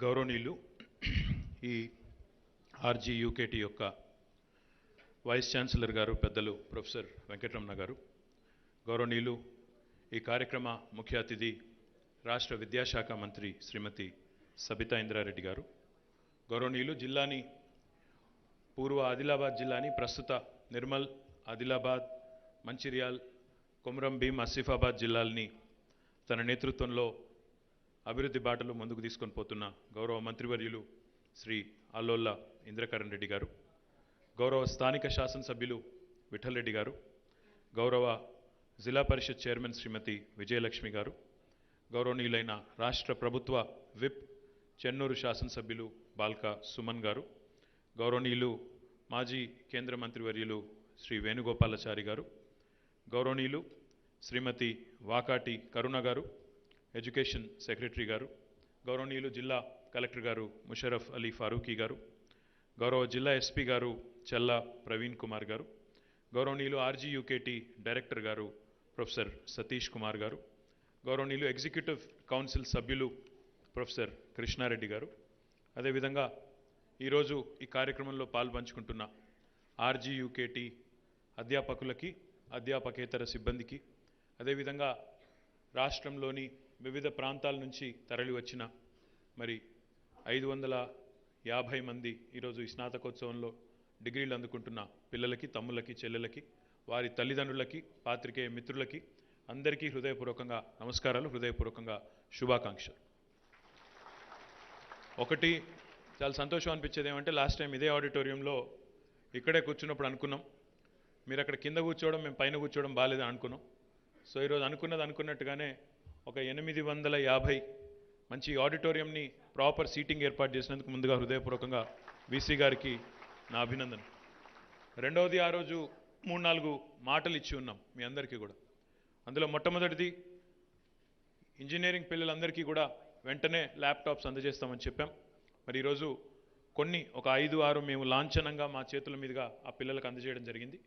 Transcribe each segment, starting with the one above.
గౌరవనీయులు ఈ ఆర్జీయూకేటీ యొక్క వైస్ ఛాన్సలర్ గారు పెద్దలు ప్రొఫెసర్ వెంకటరమణ గారు, గౌరవనీయులు ఈ కార్యక్రమ ముఖ్య అతిథి రాష్ట్ర విద్యాశాఖ మంత్రి శ్రీమతి సబితా ఇంద్రారెడ్డి గారు, గౌరవనీయులు జిల్లాని పూర్వ ఆదిలాబాద్ జిల్లాని ప్రస్తుత నిర్మల్, ఆదిలాబాద్, మంచిర్యాల్, కొమరం భీం, ఆసిఫాబాద్ జిల్లాల్ని తన నేతృత్వంలో అభివృద్ధి బాటలో ముందుకు తీసుకొని పోతున్న గౌరవ మంత్రివర్యులు శ్రీ అల్లోల్ల ఇంద్రకరణ్ రెడ్డి గారు, గౌరవ స్థానిక శాసనసభ్యులు విఠల్ రెడ్డి గారు, గౌరవ జిల్లా పరిషత్ చైర్మన్ శ్రీమతి విజయలక్ష్మి గారు, గౌరవనీయులైన రాష్ట్ర ప్రభుత్వ విప్ చెన్నూరు శాసనసభ్యులు బాల్కా సుమన్ గారు, గౌరవనీయులు మాజీ కేంద్ర మంత్రివర్యులు శ్రీ వేణుగోపాలాచారి గారు, గౌరవనీయులు శ్రీమతి వాకాటి కరుణ గారు, ఎడ్యుకేషన్ సెక్రటరీ గారు, గౌరవనీయులు జిల్లా కలెక్టర్ గారు ముషరఫ్ అలీ ఫారూఖీ గారు, గౌరవ జిల్లా ఎస్పీ గారు చల్లా ప్రవీణ్ కుమార్ గారు, గౌరవనీయులు ఆర్జీయూకేటీ డైరెక్టర్ గారు ప్రొఫెసర్ సతీష్ కుమార్ గారు, గౌరవనీయులు ఎగ్జిక్యూటివ్ కౌన్సిల్ సభ్యులు ప్రొఫెసర్ కృష్ణారెడ్డి గారు, అదేవిధంగా ఈరోజు ఈ కార్యక్రమంలో పాల్పంచుకుంటున్న ఆర్జీయూకేటీ అధ్యాపకులకి, అధ్యాపకేతర సిబ్బందికి, అదేవిధంగా రాష్ట్రంలోని వివిధ ప్రాంతాల నుంచి తరలి వచ్చిన మరి 550 మంది ఈరోజు ఈ స్నాతకోత్సవంలో డిగ్రీలు అందుకుంటున్న పిల్లలకి, తమ్ములకి, చెల్లెలకి, వారి తల్లిదండ్రులకి, పాత్రికేయ మిత్రులకి అందరికీ హృదయపూర్వకంగా నమస్కారాలు, హృదయపూర్వకంగా శుభాకాంక్షలు. ఒకటి చాలా సంతోషం అనిపించేది ఏమంటే, లాస్ట్ టైం ఇదే ఆడిటోరియంలో ఇక్కడే కూర్చున్నప్పుడు అనుకున్నాం, మీరు అక్కడ కింద కూర్చోవడం, మేము పైన కూర్చోవడం బాగాలేదని అనుకున్నాం. సో ఈరోజు అనుకున్నట్టుగానే ఒక 850 మంచి ఆడిటోరియంని ప్రాపర్ సీటింగ్ ఏర్పాటు చేసినందుకు ముందుగా హృదయపూర్వకంగా వీసీ గారికి నా అభినందన. రెండవది, ఆ రోజు 3-4 మాటలు ఇచ్చి ఉన్నాం మీ అందరికీ కూడా. అందులో మొట్టమొదటిది, ఇంజనీరింగ్ పిల్లలందరికీ కూడా వెంటనే ల్యాప్టాప్స్ అందజేస్తామని చెప్పాం. మరి ఈరోజు ఒక 5-6 మేము లాంఛనంగా మా చేతుల మీదుగా ఆ పిల్లలకు అందజేయడం జరిగింది.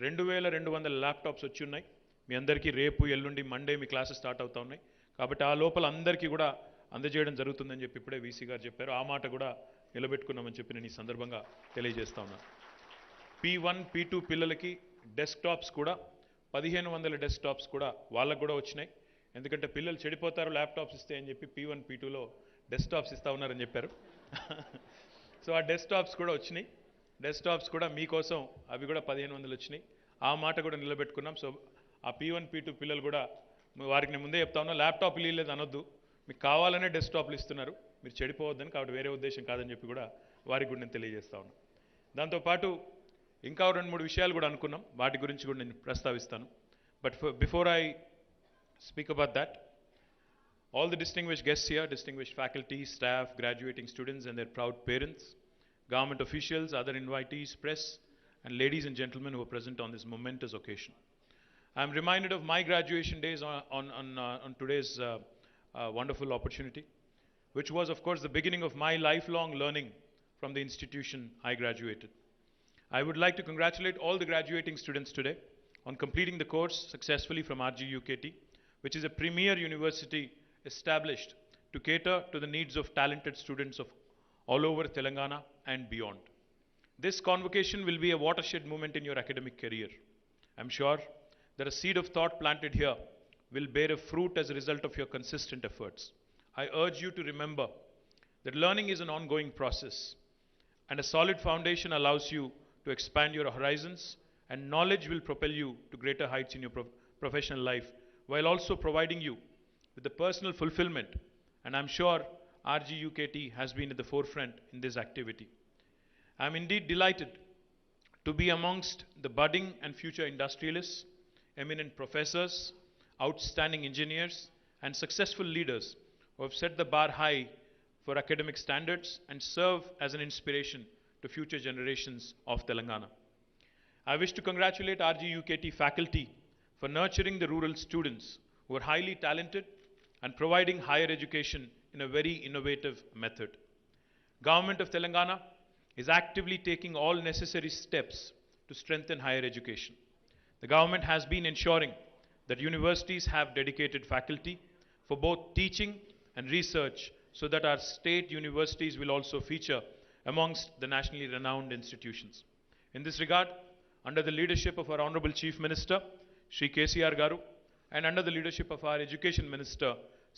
2200 ల్యాప్టాప్స్ వచ్చి ఉన్నాయి. మీ అందరికీ రేపు, ఎల్లుండి, మండే మీ క్లాసెస్ స్టార్ట్ అవుతా ఉన్నాయి. కాబట్టి ఆ లోపల అందరికీ కూడా అందజేయడం జరుగుతుందని చెప్పి ఇప్పుడే వీసీ గారు చెప్పారు. ఆ మాట కూడా నిలబెట్టుకున్నామని చెప్పి నేను ఈ సందర్భంగా తెలియజేస్తా ఉన్నాను. P1, P2 పిల్లలకి డెస్క్టాప్స్ కూడా 1500 డెస్క్టాప్స్ కూడా వాళ్ళకు కూడా వచ్చినాయి. ఎందుకంటే పిల్లలు చెడిపోతారు ల్యాప్టాప్స్ ఇస్తే అని చెప్పి P1, P2లో డెస్క్టాప్స్ ఇస్తా ఉన్నారని చెప్పారు. సో ఆ డెస్క్టాప్స్ కూడా వచ్చినాయి. డెస్క్టాప్స్ కూడా మీకోసం అవి కూడా 1500 వచ్చినాయి. ఆ మాట కూడా నిలబెట్టుకున్నాం. సో ఆ P1, P2 పిల్లలు కూడా వారికి నేను ముందే చెప్తా ఉన్నా, ల్యాప్టాప్ ఇవ్వలేదు అనొద్దు, మీకు కావాలనే డెస్క్టాప్లు ఇస్తున్నారు, మీరు చెడిపోవద్దని, కాబట్టి వేరే ఉద్దేశం కాదని చెప్పి కూడా వారికి కూడా నేను తెలియజేస్తా ఉన్నా. దాంతోపాటు ఇంకా 2-3 విషయాలు కూడా అనుకున్నాం, వాటి గురించి కూడా నేను ప్రస్తావిస్తాను. But before I speak about that, all the distinguished guests here, distinguished faculty, staff, graduating students and their proud parents, government officials, other invitees, press, and ladies and gentlemen who are present on this momentous occasion. I am reminded of my graduation days on today's wonderful opportunity, which was, of course, the beginning of my lifelong learning from the institution I graduated. I would like to congratulate all the graduating students today on completing the course successfully from RGUKT, which is a premier university established to cater to the needs of talented students of all over Telangana and beyond. This convocation will be a watershed moment in your academic career. I'm sure that a seed of thought planted here will bear a fruit as a result of your consistent efforts. I urge you to remember that learning is an ongoing process, and a solid foundation allows you to expand your horizons, and knowledge will propel you to greater heights in your professional life, while also providing you with the personal fulfillment. And I'm sure RGUKT has been at the forefront in this activity. I'm indeed delighted to be amongst the budding and future industrialists, eminent professors, outstanding engineers, and successful leaders who have set the bar high for academic standards and serve as an inspiration to future generations of Telangana. I wish to congratulate RGUKT faculty for nurturing the rural students who are highly talented and providing higher education in a very innovative method. Government of Telangana is actively taking all necessary steps to strengthen higher education. The government has been ensuring that universities have dedicated faculty for both teaching and research so that our state universities will also feature amongst the nationally renowned institutions. In this regard, under the leadership of our Honorable Chief Minister, Shri KTR Garu, and under the leadership of our Education Minister,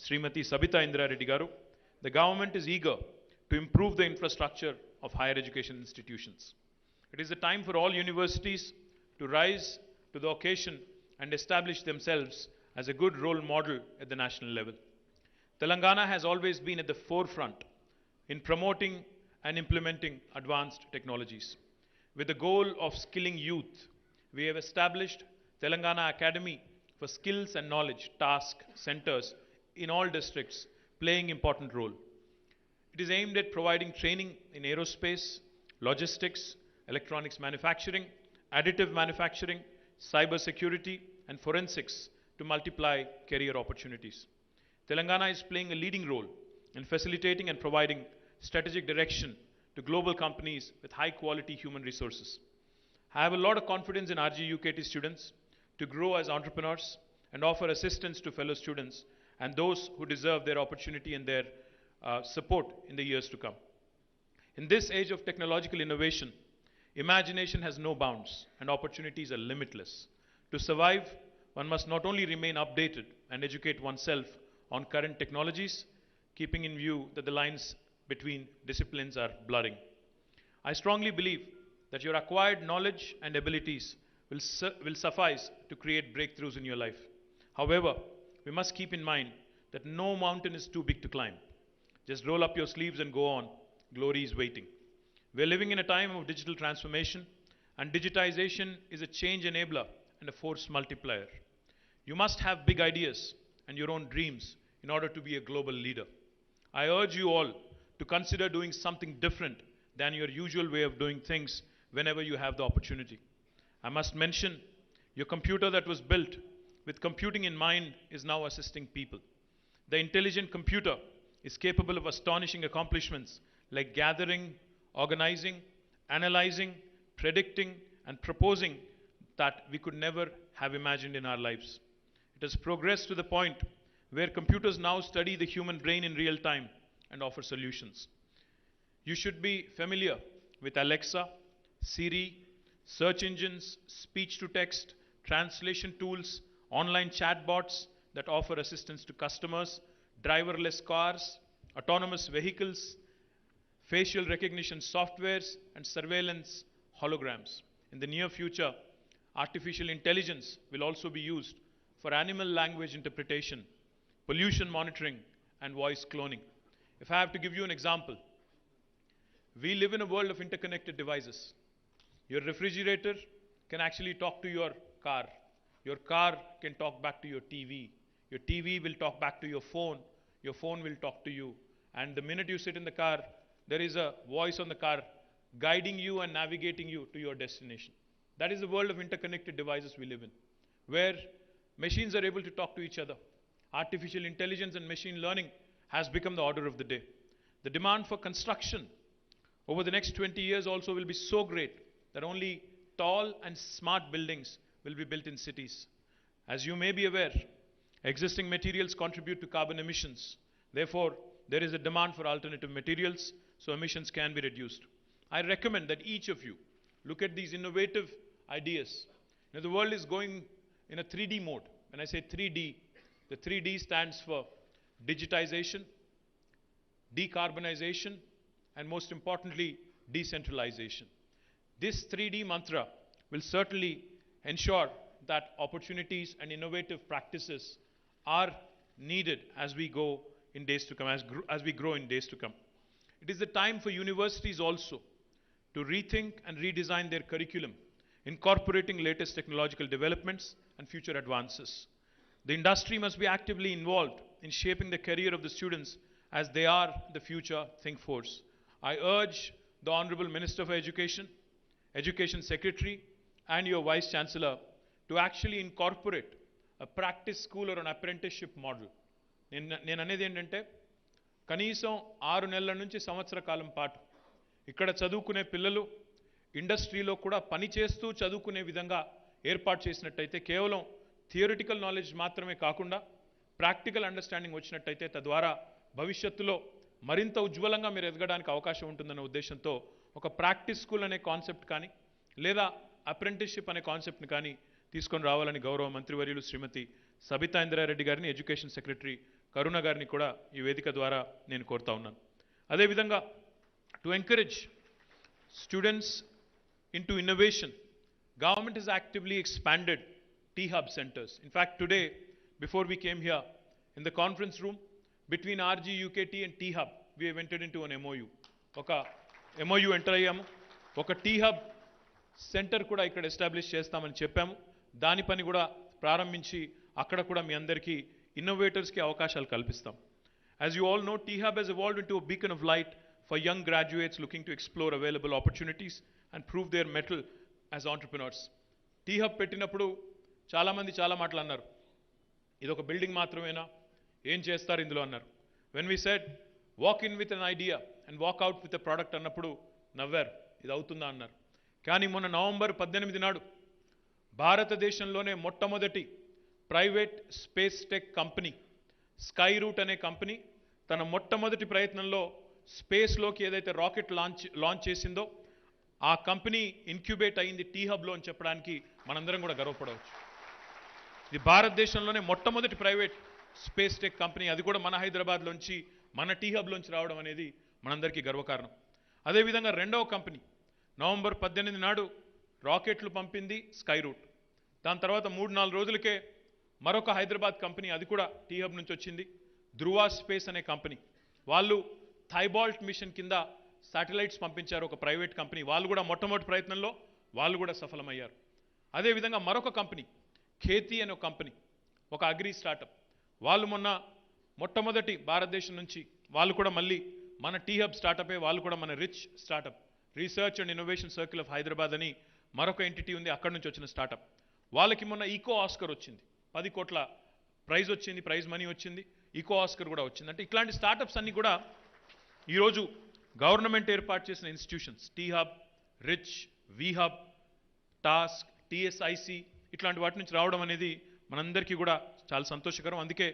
Srimati Sabita Indra Reddy Garu, the government is eager to improve the infrastructure of higher education institutions. It is the time for all universities to rise to the occasion and establish themselves as a good role model at the national level. Telangana has always been at the forefront in promoting and implementing advanced technologies. With the goal of skilling youth, we have established Telangana Academy for Skills and Knowledge task centers in all districts, playing important role. It is aimed at providing training in aerospace, logistics, electronics manufacturing, additive manufacturing, cyber security, and forensics to multiply career opportunities. Telangana is playing a leading role in facilitating and providing strategic direction to global companies with high quality human resources. I have a lot of confidence in RGUKT students to grow as entrepreneurs and offer assistance to fellow students and those who deserve their opportunity and their support in the years to come. In this age of technological innovation, imagination has no bounds and opportunities are limitless. To survive, one must not only remain updated and educate oneself on current technologies, keeping in view that the lines between disciplines are blurring. I strongly believe that your acquired knowledge and abilities will suffice to create breakthroughs in your life. However, we must keep in mind that no mountain is too big to climb. Just roll up your sleeves and go on. Glory is waiting. We are living in a time of digital transformation, and digitization is a change enabler and a force multiplier. You must have big ideas and your own dreams in order to be a global leader. I urge you all to consider doing something different than your usual way of doing things whenever you have the opportunity. I must mention, your computer that was built with computing in mind is now assisting people. The intelligent computer is capable of astonishing accomplishments like gathering, organizing, analyzing, predicting, and proposing that we could never have imagined in our lives. It has progressed to the point where computers now study the human brain in real time and offer solutions. You should be familiar with Alexa, Siri, search engines, speech to text, translation tools, online chatbots that offer assistance to customers, driverless cars, autonomous vehicles, facial recognition softwares, and surveillance holograms. In the near future, artificial intelligence will also be used for animal language interpretation, pollution monitoring, and voice cloning. If I have to give you an example, we live in a world of interconnected devices. Your refrigerator can actually talk to your car. Your car can talk back to your TV. Your TV will talk back to your phone. Your phone will talk to you. And the minute you sit in the car, there is a voice on the car guiding you and navigating you to your destination. That is the world of interconnected devices we live in, where machines are able to talk to each other. Artificial intelligence and machine learning has become the order of the day. The demand for construction over the next 20 years also will be so great that only tall and smart buildings will be built in cities. As you may be aware, existing materials contribute to carbon emissions. Therefore, there is a demand for alternative materials so emissions can be reduced. I recommend that each of you look at these innovative ideas. Now, the world is going in a 3D mode. When I say 3D, the 3D stands for digitization, decarbonization, and most importantly, decentralization. This 3D mantra will certainly ensure that opportunities and innovative practices are needed as we go in days to come, as we grow in days to come. It is the time for universities also to rethink and redesign their curriculum, incorporating latest technological developments and future advances. The industry must be actively involved in shaping the career of the students as they are the future think force. I urge the Honorable Minister for Education, Education Secretary, and your Vice Chancellor to actually incorporate a practice school or an apprenticeship model. నేను అనేది ఏంటంటే కనీసం 6 నెలల నుంచి సంవత్సర కాలం పాటు ఇక్కడ చదువుకునే పిల్లలు ఇండస్ట్రీలో కూడా పని చేస్తూ చదువుకునే విధంగా ఏర్పాటు చేసినట్టయితే కేవలం థియరిటికల్ నాలెడ్జ్ మాత్రమే కాకుండా ప్రాక్టికల్ అండర్స్టాండింగ్ వచ్చినట్టయితే తద్వారా భవిష్యత్తులో మరింత ఉజ్వలంగా మీరు ఎదగడానికి అవకాశం ఉంటుందనే ఉద్దేశంతో ఒక ప్రాక్టీస్ స్కూల్ అనే కాన్సెప్ట్ కానీ లేదా అప్రెంటిస్షిప్ అనే కాన్సెప్ట్ని కానీ తీసుకొని రావాలని గౌరవ మంత్రివర్యులు శ్రీమతి సబితా ఇంద్రారెడ్డి గారిని, ఎడ్యుకేషన్ సెక్రటరీ కరుణ గారిని కూడా ఈ వేదిక ద్వారా నేను కోరుతా ఉన్నాను. అదేవిధంగా to encourage students into innovation, government has actively expanded T-Hub centers. In fact, today, before we came here, in the conference room, between RGUKT and T-Hub, we have entered into an MOU. Oka MOU enter ayyamu. Oka T-Hub center kuda ikkada establish chestamani cheppamu. Dani pani kuda prarambhinchi akkada kuda mi andariki innovators ki avakashalu kalpistam. As you all know, T-Hub has evolved into a beacon of light for young graduates looking to explore available opportunities and prove their mettle as entrepreneurs. T-Hub పెట్టినప్పుడు చాలామంది చాలా మాటలు అన్నారు. ఇది ఒక building మాత్రమేనా, ఏం చేస్తారు ఇందులో అన్నారు. When we said walk in with an idea and walk out with a product అన్నప్పుడు నవ్వారు, ఇది అవుతుందా అన్నారు. కానీ మొన్న నవంబర్ 18 నాడు భారతదేశంలోనే మొట్టమొదటి private space tech company Skyroot అనే కంపెనీ తన మొట్టమొదటి ప్రయత్నంలో స్పేస్లోకి ఏదైతే రాకెట్ లాంచ్ చేసిందో ఆ కంపెనీ ఇన్క్యుబేట్ అయింది T-Hubలో అని చెప్పడానికి మనందరం కూడా గర్వపడవచ్చు. ఇది భారతదేశంలోనే మొట్టమొదటి ప్రైవేట్ స్పేస్ టెక్ కంపెనీ, అది కూడా మన హైదరాబాద్లోంచి మన T-Hubలోంచి రావడం అనేది మనందరికీ గర్వకారణం. అదేవిధంగా రెండవ కంపెనీ నవంబర్ 18 నాడు రాకెట్లు పంపింది స్కై రూట్. దాని తర్వాత 3-4 రోజులకే మరొక హైదరాబాద్ కంపెనీ, అది కూడా T-Hub నుంచి వచ్చింది, ధృవ స్పేస్ అనే కంపెనీ. వాళ్ళు థైబాల్ట్ మిషన్ కింద శాటిలైట్స్ పంపించారు, ఒక ప్రైవేట్ కంపెనీ. వాళ్ళు కూడా మొట్టమొదటి ప్రయత్నంలో వాళ్ళు కూడా సఫలమయ్యారు. అదేవిధంగా మరొక కంపెనీ ఖేతి అనే ఒక కంపెనీ, ఒక అగ్రి స్టార్టప్. వాళ్ళు మొట్టమొదటి భారతదేశం నుంచి వాళ్ళు కూడా మళ్ళీ మన T-Hub స్టార్టపే, వాళ్ళు కూడా మన rich startup research and innovation circle of Hyderabad అని మరొక ఎంటిటీ ఉంది, అక్కడి నుంచి వచ్చిన స్టార్టప్. వాళ్ళకి మొన్న ఈకో ఆస్కర్ వచ్చింది, 10 కోట్ల ప్రైజ్ వచ్చింది, ప్రైజ్ మనీ వచ్చింది, ఈకో ఆస్కర్ కూడా వచ్చింది. అంటే ఇట్లాంటి స్టార్టప్స్ అన్ని కూడా ఈరోజు గవర్నమెంట్ ఏర్పాటు చేసిన institutions T-Hub, rich, V-Hub, task, TSIC ఇట్లాంటి వాటి నుంచి రావడం అనేది మనందరికీ కూడా చాలా సంతోషకరం. అందుకే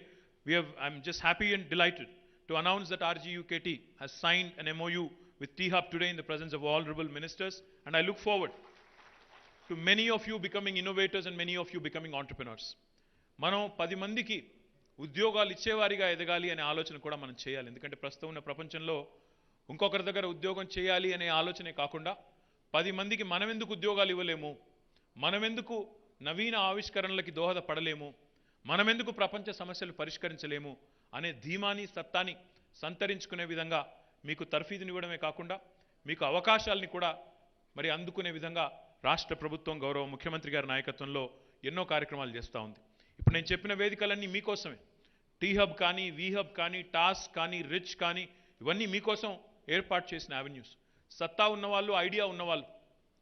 I'm just happy and delighted to announce that RGUKT has signed an MOU with T-Hub today in the presence of all honorable ministers, and I look forward to many of you becoming innovators and many of you becoming entrepreneurs. మనం 10 మందికి ఉద్యోగాలు ఇచ్చేవారిగా ఎదగాలి అనే ఆలోచన కూడా మనం చేయాలి. ఎందుకంటే ప్రస్తుతం ఉన్న ప్రపంచంలో ఇంకొకరి దగ్గర ఉద్యోగం చేయాలి అనే ఆలోచనే కాకుండా 10 మందికి మనమెందుకు ఉద్యోగాలు ఇవ్వలేము, మనమెందుకు నవీన ఆవిష్కరణలకి దోహదపడలేము, మనమెందుకు ప్రపంచ సమస్యలు పరిష్కరించలేము అనే ధీమాని సత్తాని సంతరించుకునే విధంగా మీకు తర్ఫీదునివ్వడమే కాకుండా మీకు అవకాశాలని కూడా మరి అందుకునే విధంగా రాష్ట్ర ప్రభుత్వం గౌరవ ముఖ్యమంత్రి గారి నాయకత్వంలో ఎన్నో కార్యక్రమాలు చేస్తూ ఉంది. ఇప్పుడు నేను చెప్పిన వేదికలన్నీ మీకోసమే. T-Hub కానీ, V-Hub కానీ, టాస్క్ కానీ, రిచ్ కానీ, ఇవన్నీ మీకోసం ఏర్పాటు చేసిన అవెన్యూస్. సత్తా ఉన్నవాళ్ళు, ఐడియా ఉన్నవాళ్ళు,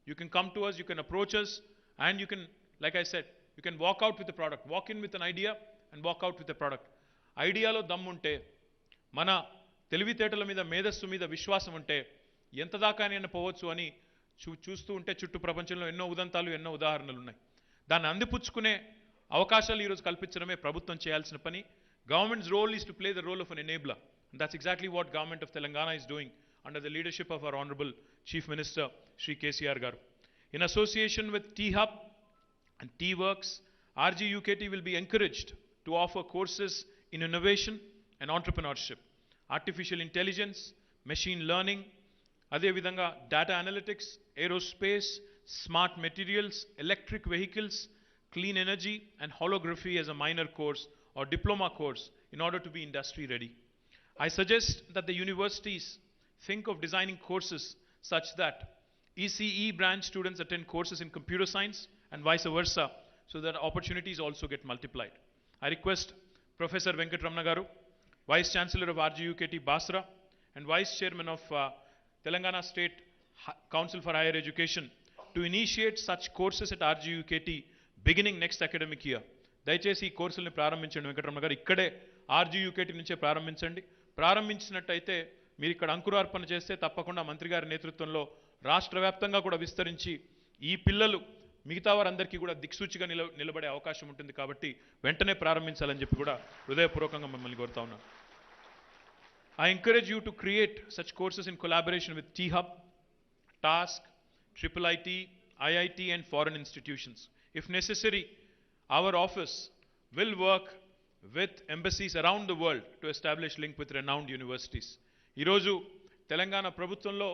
you can come to us, you can approach us, and you can, like I said, you can walk out with a product, walk in with an idea and walk out with a product. ఐడియాలో దమ్ముంటే, మన తెలివితేటల మీద, మేధస్సు మీద విశ్వాసం ఉంటే ఎంత దాకానైనా పోవచ్చు అని చూస్తూ ఉంటే చుట్టూ ప్రపంచంలో ఎన్నో ఉదంతాలు, ఎన్నో ఉదాహరణలు ఉన్నాయి. దాన్ని అందిపుచ్చుకునే అవకాశాలు ఈరోజు కల్పించడమే ప్రభుత్వం చేయాల్సిన పని. Government's role is to play the role of an enabler, and that's exactly what government of Telangana is doing under the leadership of our honorable Chief Minister Shri KTR garu. In association with T-Hub and T-Works, RGUKT will be encouraged to offer courses in innovation and entrepreneurship, artificial intelligence, machine learning, అదేవిధంగా data analytics, aerospace, smart materials, electric vehicles, clean energy, and holography as a minor course or diploma course in order to be industry ready. I suggest that the universities think of designing courses such that ECE branch students attend courses in computer science and vice versa, so that opportunities also get multiplied. I request Professor Venkatramana Garu, Vice Chancellor of RGUKT Basara and Vice Chairman of Telangana State Council for Higher Education to initiate such courses at RGUKT beginning next academic year. దయచేసి ఈ కోర్సుల్ని ప్రారంభించండి వెంకటరమణ గారు, ఇక్కడే RGUKT నుంచే ప్రారంభించండి. ప్రారంభించినట్టయితే మీరు ఇక్కడ అంకురార్పణ చేస్తే తప్పకుండా మంత్రి గారి నేతృత్వంలో రాష్ట్ర వ్యాప్తంగా కూడా విస్తరించి ఈ పిల్లలు మిగతా వారందరికీ కూడా దిక్సూచిగా నిలబడే అవకాశం ఉంటుంది. కాబట్టి వెంటనే ప్రారంభించాలని చెప్పి కూడా హృదయపూర్వకంగా మిమ్మల్ని కోరుతా ఉన్నాను. I encourage you to create such courses in collaboration with T-Hub, TASK, IIIT, IIT and foreign institutions. If necessary, our office will work with embassies around the world to establish link with renowned universities. ఈరోజు తెలంగాణ ప్రభుత్వంలో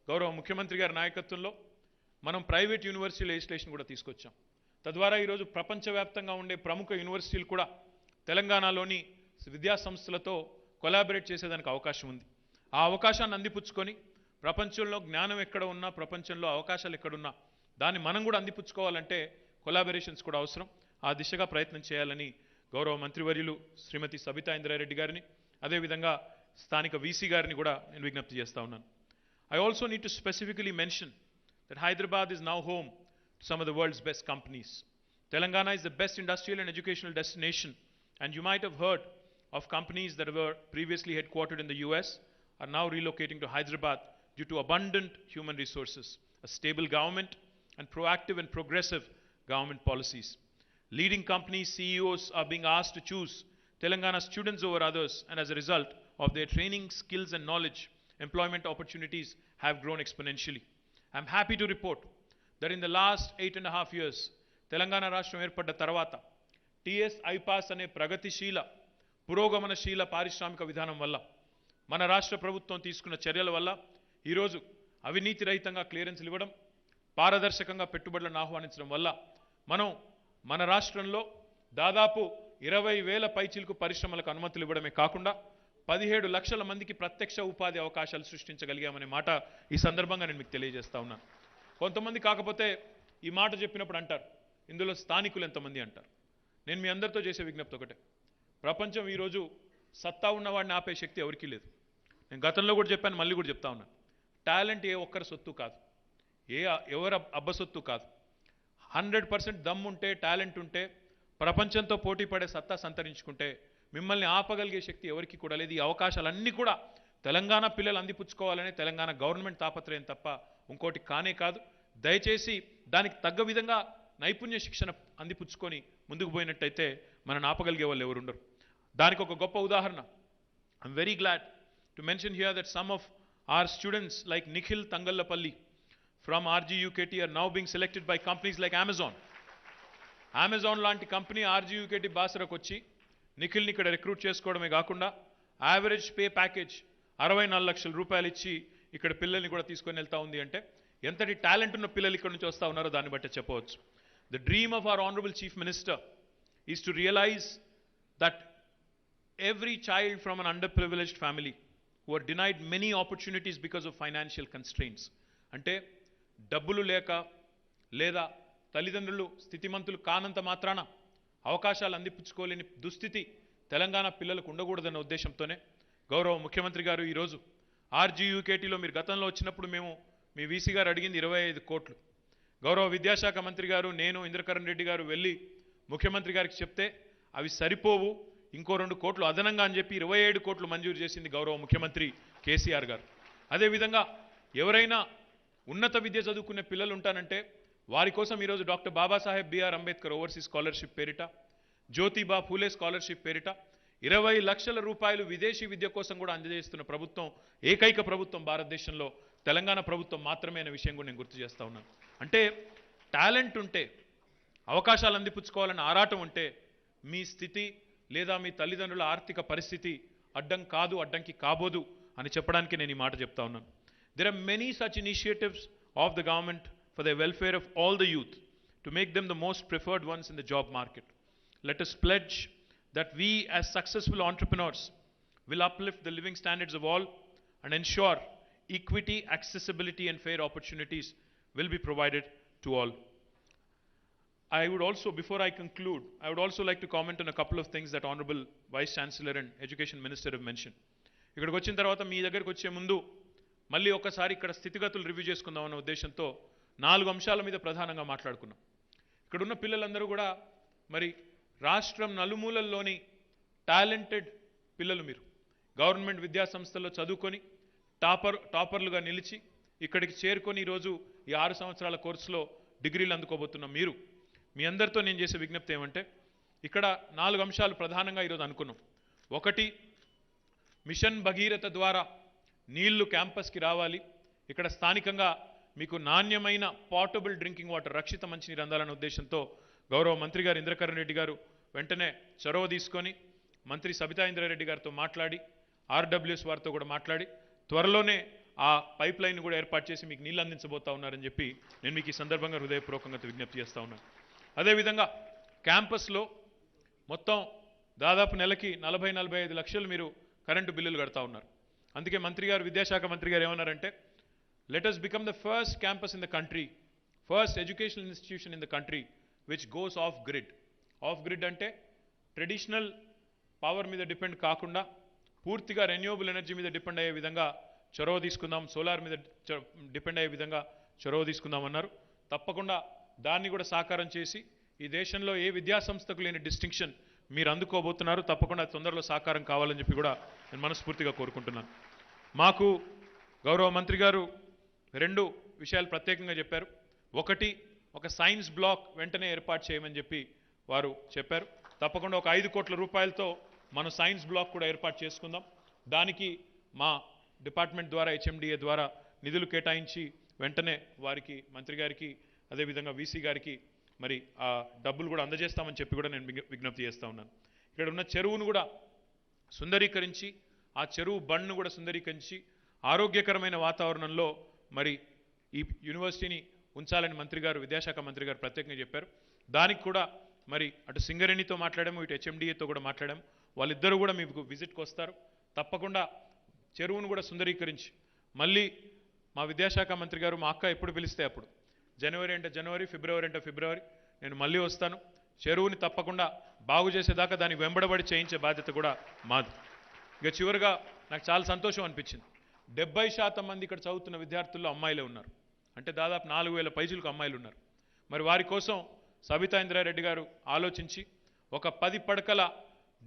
గౌరవ ముఖ్యమంత్రి గారి నాయకత్వంలో మనం private university legislation కూడా తీసుకొచ్చాం. తద్వారా ఈరోజు ప్రపంచవ్యాప్తంగా ఉండే ప్రముఖ యూనివర్సిటీలు కూడా తెలంగాణలోని విద్యా సంస్థలతో కొలాబరేట్ చేసేదానికి అవకాశం ఉంది. ఆ అవకాశాన్ని అందిపుచ్చుకొని ప్రపంచంలో జ్ఞానం ఎక్కడ ఉన్నా, ప్రపంచంలో అవకాశాలు ఎక్కడున్నా దాన్ని మనం కూడా అందిపుచ్చుకోవాలంటే కొలాబరేషన్స్ కూడా అవసరం. ఆ దిశగా ప్రయత్నం చేయాలని గౌరవ మంత్రివర్యులు శ్రీమతి సబితా ఇంద్రారెడ్డి గారిని, అదేవిధంగా స్థానిక వీసీ గారిని కూడా నేను విజ్ఞప్తి చేస్తా ఉన్నాను. I also need to specifically mention that Hyderabad is now home to some of the world's best companies. Telangana is the best industrial and educational destination, and you might have heard of companies that were previously headquartered in the US are now relocating to Hyderabad due to abundant human resources, a stable government, and proactive and progressive government policies. Leading companies' CEOs are being asked to choose Telangana students over others, and as a result of their training, skills and knowledge, employment opportunities have grown exponentially. I am happy to report that in the last 8.5 years, Telangana Rashtra ఏర్పడ్డ తర్వాత TS IPAS అనే ప్రగతిశీల పురోగమనశీల పారిశ్రామిక విధానం వల్ల మన రాష్ట్ర ప్రభుత్వం తీసుకున్న చర్యల వల్ల ఈరోజు అవినీతి రహితంగా క్లియరెన్స్లు ఇవ్వడం, పారదర్శకంగా పెట్టుబడులను ఆహ్వానించడం వల్ల మనం మన రాష్ట్రంలో దాదాపు 20,000 పైచిలకు పరిశ్రమలకు అనుమతులు ఇవ్వడమే కాకుండా 17 లక్షల మందికి ప్రత్యక్ష ఉపాధి అవకాశాలు సృష్టించగలిగామనే మాట ఈ సందర్భంగా నేను మీకు తెలియజేస్తా ఉన్నాను. కొంతమంది కాకపోతే ఈ మాట చెప్పినప్పుడు అంటారు, ఇందులో స్థానికులు ఎంతమంది అంటారు. నేను మీ అందరితో చేసే విజ్ఞప్తి ఒకటే, ప్రపంచం ఈరోజు సత్తా ఉన్నవాడిని ఆపే శక్తి ఎవరికీ లేదు. నేను గతంలో కూడా చెప్పాను, మళ్ళీ కూడా చెప్తా ఉన్నాను. టాలెంట్ ఏ ఒక్కరి సొత్తు కాదు, ఎవరి అబ్బ సొత్తు కాదు. 100% దమ్ముంటే, టాలెంట్ ఉంటే, ప్రపంచంతో పోటీ పడే సత్తా సంతరించుకుంటే మిమ్మల్ని ఆపగలిగే శక్తి ఎవరికి కూడా లేదు. ఈ అవకాశాలన్నీ కూడా తెలంగాణ పిల్లలు అందిపుచ్చుకోవాలనే తెలంగాణ గవర్నమెంట్ తాపత్రయం తప్ప ఇంకోటి కానే కాదు. దయచేసి దానికి తగ్గ విధంగా నైపుణ్య శిక్షణ అందిపుచ్చుకొని ముందుకు పోయినట్టయితే మనల్ని ఆపగలిగే వాళ్ళు ఎవరు ఉండరు. దానికి ఒక గొప్ప ఉదాహరణ, I'm very glad to mention here that some of our students like Nikhil Tangallapalli from RGUKT are now being selected by companies like Amazon. Amazon లాంటి కంపెనీ RGUKT Basara వచ్చి నిఖిల్ని ఇక్కడ రిక్రూట్ చేసుకోవడమే కాకుండా యావరేజ్ పే ప్యాకేజ్ 64 లక్షల రూపాయలు ఇచ్చి ఇక్కడ పిల్లల్ని కూడా తీసుకొని వెళ్తా ఉంది అంటే ఎంతటి టాలెంట్ ఉన్న పిల్లలు ఇక్కడ నుంచి వస్తూ ఉన్నారో దాన్ని బట్టి చెప్పవచ్చు. The dream of our honorable chief minister is to realize that every child from an underprivileged family who are denied many opportunities because of financial constraints, అంటే డబ్బులు లేక లేదా తల్లిదండ్రులు స్థితిమంతులు కానంత మాత్రాన అవకాశాలు అందిపుచ్చుకోలేని దుస్థితి తెలంగాణ పిల్లలకు ఉండకూడదన్న ఉద్దేశంతోనే గౌరవ ముఖ్యమంత్రి గారు ఈరోజు RGUKTలో మీరు గతంలో వచ్చినప్పుడు మేము మీ వీసీ గారు అడిగింది 25 కోట్లు. గౌరవ విద్యాశాఖ మంత్రి గారు, నేను, ఇంద్రకరణ్ రెడ్డి గారు వెళ్ళి ముఖ్యమంత్రి గారికి చెప్తే అవి సరిపోవు, ఇంకో 2 కోట్లు అదనంగా అని చెప్పి 27 కోట్లు మంజూరు చేసింది గౌరవ ముఖ్యమంత్రి కేసీఆర్ గారు. అదేవిధంగా ఎవరైనా ఉన్నత విద్య చదువుకునే పిల్లలు ఉంటానంటే వారి కోసం ఈరోజు doctor Babasaheb BR Ambedkar overseas scholarship పేరిట, జ్యోతిబా ఫూలే స్కాలర్షిప్ పేరిట 20 లక్షల రూపాయలు విదేశీ విద్య కోసం కూడా అందజేస్తున్న ప్రభుత్వం, ఏకైక ప్రభుత్వం భారతదేశంలో తెలంగాణ ప్రభుత్వం మాత్రమే అనే విషయం కూడా నేను గుర్తు చేస్తా ఉన్నాను. అంటే టాలెంట్ ఉంటే, అవకాశాలు అందిపుచ్చుకోవాలని ఆరాటం ఉంటే మీ స్థితి లేదా మీ తల్లిదండ్రుల ఆర్థిక పరిస్థితి అడ్డం కాదు, అడ్డంకి కాబోదు అని చెప్పడానికి నేను ఈ మాట చెప్తా ఉన్నాను. There are many such initiatives of the government for the welfare of all the youth to make them the most preferred ones in the job market. Let us pledge that we as successful entrepreneurs will uplift the living standards of all and ensure equity, accessibility and fair opportunities will be provided to all. I would also, before I conclude, I would also like to comment on a couple of things that Honorable Vice Chancellor and Education Minister have mentioned. ఇక్కడికి వచ్చిన తర్వాత మీ దగ్గరికి వచ్చే ముందు మళ్ళీ ఒకసారి ఇక్కడ స్థితిగతులు రివ్యూ చేసుకుందామన్న ఉద్దేశంతో 4 అంశాల మీద ప్రధానంగా మాట్లాడుకున్నాం. ఇక్కడున్న పిల్లలందరూ కూడా మరి రాష్ట్రం నలుమూలల్లోని టాలెంటెడ్ పిల్లలు. మీరు గవర్నమెంట్ విద్యా సంస్థల్లో చదువుకొని టాపర్లుగా నిలిచి ఇక్కడికి చేరుకొని ఈరోజు ఈ 6 సంవత్సరాల కోర్సులో డిగ్రీలు అందుకోబోతున్న మీరు, మీ అందరితో నేను చేసే విజ్ఞప్తి ఏమంటే ఇక్కడ 4 అంశాలు ప్రధానంగా ఈరోజు అనుకున్నాం. ఒకటి, మిషన్ భగీరథ ద్వారా నీళ్లు క్యాంపస్కి రావాలి, ఇక్కడ స్థానికంగా మీకు నాణ్యమైన పోర్టబుల్ డ్రింకింగ్ వాటర్ రక్షిత మంచినీరు అందాలనే ఉద్దేశంతో గౌరవ మంత్రి గారు ఇంద్రకరణ్ రెడ్డి గారు వెంటనే చొరవ తీసుకొని మంత్రి సబితా ఇంద్రారెడ్డి గారితో మాట్లాడి ఆర్డబ్ల్యూఎస్ వారితో కూడా మాట్లాడి త్వరలోనే ఆ పైప్ లైన్ కూడా ఏర్పాటు చేసి మీకు నీళ్ళు అందించబోతా ఉన్నారని చెప్పి నేను మీకు ఈ సందర్భంగా హృదయపూర్వకంగా విజ్ఞప్తి చేస్తూ ఉన్నాను. అదేవిధంగా క్యాంపస్లో మొత్తం దాదాపు నెలకి 40-45 లక్షలు మీరు కరెంటు బిల్లులు కడతా ఉన్నారు. అందుకే మంత్రి గారు విద్యాశాఖ మంత్రి గారు ఏమన్నారంటే let us become the first campus in the country, first educational institution in the country which goes off grid. Off grid అంటే ట్రెడిషనల్ పవర్ మీద డిపెండ్ కాకుండా పూర్తిగా రెన్యూవబుల్ ఎనర్జీ మీద డిపెండ్ అయ్యే విధంగా చొరవ తీసుకుందాం, సోలార్ మీద డిపెండ్ అయ్యే విధంగా చొరవ తీసుకుందామన్నారు. తప్పకుండా దాన్ని కూడా సాకారం చేసి ఈ దేశంలో ఏ విద్యాసంస్థకు లేని డిస్టింక్షన్ మీరు అందుకోబోతున్నారు. తప్పకుండా తొందరలో సాకారం కావాలని చెప్పి కూడా నేను మనస్ఫూర్తిగా కోరుకుంటున్నాను. మాకు గౌరవ మంత్రి గారు 2 విషయాలు ప్రత్యేకంగా చెప్పారు. ఒకటి, ఒక సైన్స్ బ్లాక్ వెంటనే ఏర్పాటు చేయమని చెప్పి వారు చెప్పారు. తప్పకుండా ఒక 5 కోట్ల రూపాయలతో మనం సైన్స్ బ్లాక్ కూడా ఏర్పాటు చేసుకుందాం. దానికి మా డిపార్ట్మెంట్ ద్వారా హెచ్ఎండిఏ ద్వారా నిధులు కేటాయించి వెంటనే వారికి మంత్రి గారికి అదేవిధంగా వీసీ గారికి మరి ఆ డబ్బులు కూడా అందజేస్తామని చెప్పి కూడా నేను విజ్ఞప్తి చేస్తూ ఉన్నాను. ఇక్కడ ఉన్న చెరువును కూడా సుందరీకరించి ఆ చెరువు బండ్ను కూడా సుందరీకరించి ఆరోగ్యకరమైన వాతావరణంలో మరి ఈ యూనివర్సిటీని ఉంచాలని మంత్రి గారు విద్యాశాఖ మంత్రి గారు ప్రత్యేకంగా చెప్పారు. దానికి కూడా మరి అటు సింగరేణితో మాట్లాడాము, ఇటు హెచ్ఎండిఏతో కూడా మాట్లాడాము. వాళ్ళిద్దరూ కూడా మీకు విజిట్కి వస్తారు. తప్పకుండా చెరువును కూడా సుందరీకరించి మళ్ళీ మా విద్యాశాఖ మంత్రి గారు మా అక్క ఎప్పుడు పిలిస్తే అప్పుడు జనవరి అంటే జనవరి, ఫిబ్రవరి అంటే ఫిబ్రవరి నేను మళ్ళీ వస్తాను. చెరువుని తప్పకుండా బాగు చేసేదాకా దానికి వెంబడబడి చేయించే బాధ్యత కూడా మాది. ఇక చివరిగా నాకు చాలా సంతోషం అనిపించింది. 70% మంది ఇక్కడ చదువుతున్న విద్యార్థుల్లో అమ్మాయిలే ఉన్నారు. అంటే దాదాపు 4000 పైచులకు అమ్మాయిలు ఉన్నారు. మరి వారి కోసం సబితా ఇంద్రారెడ్డి గారు ఆలోచించి ఒక 10 పడకల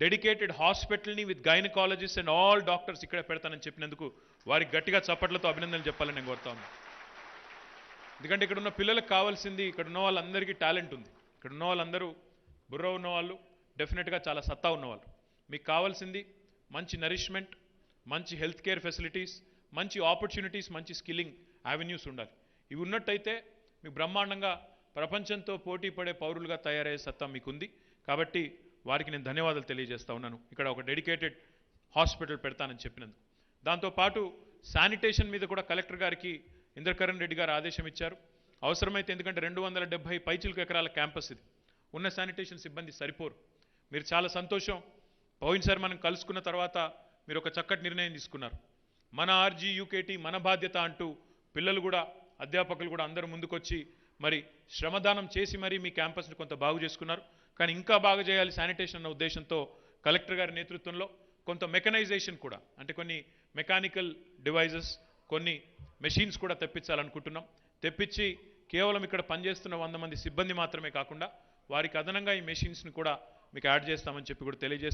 డెడికేటెడ్ హాస్పిటల్ని with gynaecologist and all doctors ఇక్కడే పెడతానని చెప్పినందుకు వారికి గట్టిగా చప్పట్లతో అభినందనలు చెప్పాలని నేను కోరుతా ఉన్నాను. ఎందుకంటే ఇక్కడ ఉన్న పిల్లలకు కావాల్సింది, ఇక్కడ ఉన్న వాళ్ళందరికీ టాలెంట్ ఉంది. ఇక్కడ ఉన్న వాళ్ళందరూ బుర్ర ఉన్నవాళ్ళు, డెఫినెట్గా చాలా సత్తా ఉన్నవాళ్ళు. మీకు కావాల్సింది మంచి నరిష్మెంట్, మంచి హెల్త్ కేర్ ఫెసిలిటీస్, మంచి ఆపర్చునిటీస్, మంచి స్కిల్లింగ్ యావెన్యూస్ ఉండాలి. ఇవి ఉన్నట్టయితే మీకు బ్రహ్మాండంగా ప్రపంచంతో పోటీ పడే పౌరులుగా తయారయ్యే సత్తా మీకుంది. కాబట్టి వారికి నేను ధన్యవాదాలు తెలియజేస్తా ఉన్నాను. ఇక్కడ ఒక డెడికేటెడ్ హాస్పిటల్ పెడతానని చెప్పినందుకు. దాంతోపాటు శానిటేషన్ మీద కూడా కలెక్టర్ గారికి ఇంద్రకరణ్ రెడ్డి గారు ఆదేశం ఇచ్చారు. అవసరమైతే, ఎందుకంటే 270 పైచిలకు ఎకరాల క్యాంపస్ ఇది, ఉన్న శానిటేషన్ సిబ్బంది సరిపోరు. మీరు చాలా సంతోషం, పోయినసారి మనం కలుసుకున్న తర్వాత మీరు ఒక చక్కటి నిర్ణయం తీసుకున్నారు. మన RGUKT మన బాధ్యత అంటూ పిల్లలు కూడా అధ్యాపకులు కూడా అందరూ ముందుకొచ్చి మరి శ్రమదానం చేసి మరి మీ క్యాంపస్ని కొంత బాగు చేసుకున్నారు. కానీ ఇంకా బాగా చేయాలి శానిటేషన్ అన్న ఉద్దేశంతో కలెక్టర్ గారి నేతృత్వంలో కొంత మెకనైజేషన్ కూడా, అంటే కొన్ని మెకానికల్ డివైజెస్, కొన్ని మెషిన్స్ కూడా తెప్పించాలనుకుంటున్నాం. తెప్పించి కేవలం ఇక్కడ పనిచేస్తున్న 100 మంది సిబ్బంది మాత్రమే కాకుండా వారికి అదనంగా ఈ మెషిన్స్ని కూడా మీకు యాడ్ చేస్తామని చెప్పి కూడా తెలియజేస్తాం.